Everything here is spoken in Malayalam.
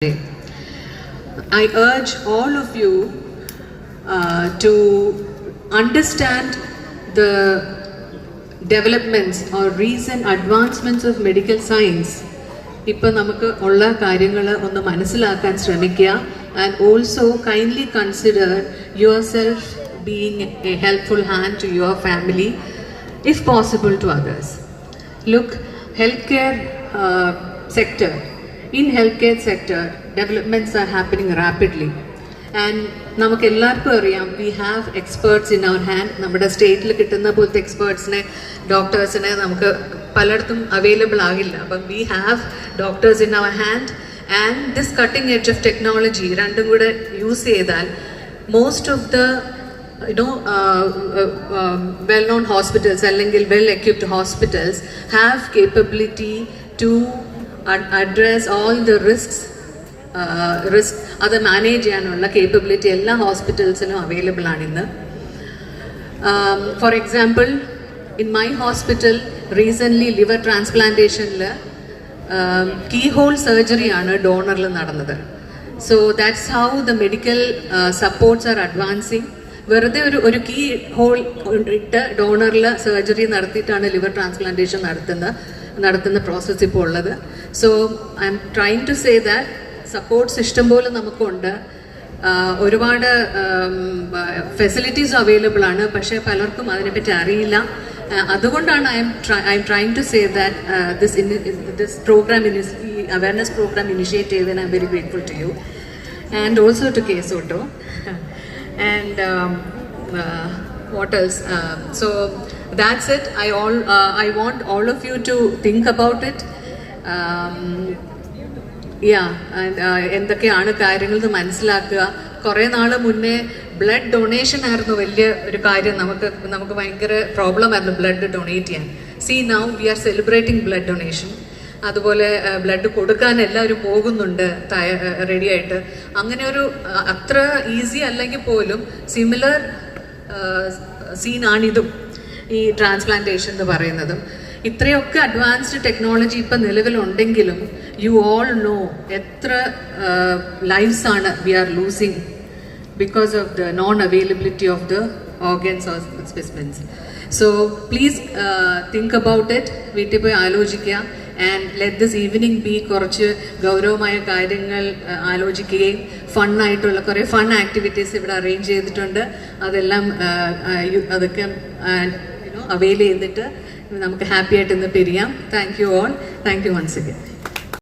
I urge all of you to understand the developments or recent advancements of medical science. ഇപ്പോൾ നമുക്ക് ഉള്ള കാര്യങ്ങൾ ഒന്ന് മനസ്സിലാക്കാൻ ശ്രമിക്കുക and also kindly consider yourself being a helpful hand to your family if possible to others. Look, healthcare sector. In healthcare sector, developments are happening rapidly. And നമുക്ക് എല്ലാവർക്കും അറിയാം, we have experts in our hand. നമ്മുടെ സ്റ്റേറ്റിൽ കിട്ടുന്ന പോലത്തെ എക്സ്പേർട്സിനെ, ഡോക്ടേഴ്സിനെ നമുക്ക് പലയിടത്തും അവൈലബിൾ ആകില്ല. അപ്പം we have doctors in our hand and this cutting edge of technology രണ്ടും കൂടെ യൂസ് ചെയ്താൽ most of the well-known hospitals അല്ലെങ്കിൽ well-equipped hospitals have capability to address all the risks അത് മാനേജ് ചെയ്യാനുള്ള കേപ്പബിലിറ്റി എല്ലാ ഹോസ്പിറ്റൽസിനും അവൈലബിൾ ആണിന്ന്. For example, in my hospital recently liver ട്രാൻസ്പ്ലാന്റേഷനിൽ കീ ഹോൾ സർജറിയാണ് ഡോണറിൽ നടന്നത്. So that's how the medical supports are advancing. വെറുതെ ഒരു കീ ഹോൾ ഇട്ട് ഡോണറിൽ സർജറി നടത്തിയിട്ടാണ് ലിവർ ട്രാൻസ്പ്ലാന്റേഷൻ നടത്തുന്ന പ്രോസസ്സ് ഇപ്പോൾ ഉള്ളത്. So I'm trying to say that supports ഇഷ്ടംപോലെ നമുക്കുണ്ട്, ഒരുപാട് ഫെസിലിറ്റീസ് അവൈലബിൾ ആണ്, പക്ഷേ പലർക്കും അതിനെപ്പറ്റി അറിയില്ല. അതുകൊണ്ടാണ് I'm trying to say that this program awareness program initiate ചെയ്തതിന് I'm very grateful to you and also to കേസോട്ടോ and what else? So that's it. I want all of you to think about it. എന്തൊക്കെയാണ് കാര്യങ്ങൾ എന്ന് മനസ്സിലാക്കുക. കുറേ നാൾ മുന്നേ ബ്ലഡ് ഡൊണേഷൻ ആയിരുന്നു വലിയ ഒരു കാര്യം, നമുക്ക് ഭയങ്കര പ്രോബ്ലം ആയിരുന്നു ബ്ലഡ് ഡൊണേറ്റ് ചെയ്യാൻ. Now we R celebrating blood donation. അതുപോലെ ബ്ലഡ് കൊടുക്കാൻ എല്ലാവരും പോകുന്നുണ്ട് റെഡിയായിട്ട്. അങ്ങനെ ഒരു അത്ര ഈസി അല്ലെങ്കിൽ പോലും സിമിലർ സീനാണിതും, ഈ ട്രാൻസ്പ്ലാന്റേഷൻ എന്ന് പറയുന്നതും. ഇത്രയൊക്കെ അഡ്വാൻസ്ഡ് ടെക്നോളജി ഇപ്പം നിലവിലുണ്ടെങ്കിലും യു ഓൾ നോ എത്ര ലൈഫ്സ് ആണ് we are losing because of the non availability of the organs or specimens. So please think about it. വീട്ടിൽ പോയി ആലോചിക്കുക. And let this evening be കുറച്ച് ഗൗരവമായ കാര്യങ്ങൾ ആലോചിക്കുകയും ഫണ്ണായിട്ടുള്ള കുറേ ഫൺ ആക്ടിവിറ്റീസ് ഇവിടെ അറേഞ്ച് ചെയ്തിട്ടുണ്ട്. അതെല്ലാം അതൊക്കെ അവെയിൽ ചെയ്തിട്ട് നമുക്ക് ഹാപ്പി ആയിട്ട് ഇന്ന് പിരിയാം. Thank you all. Thank you once again.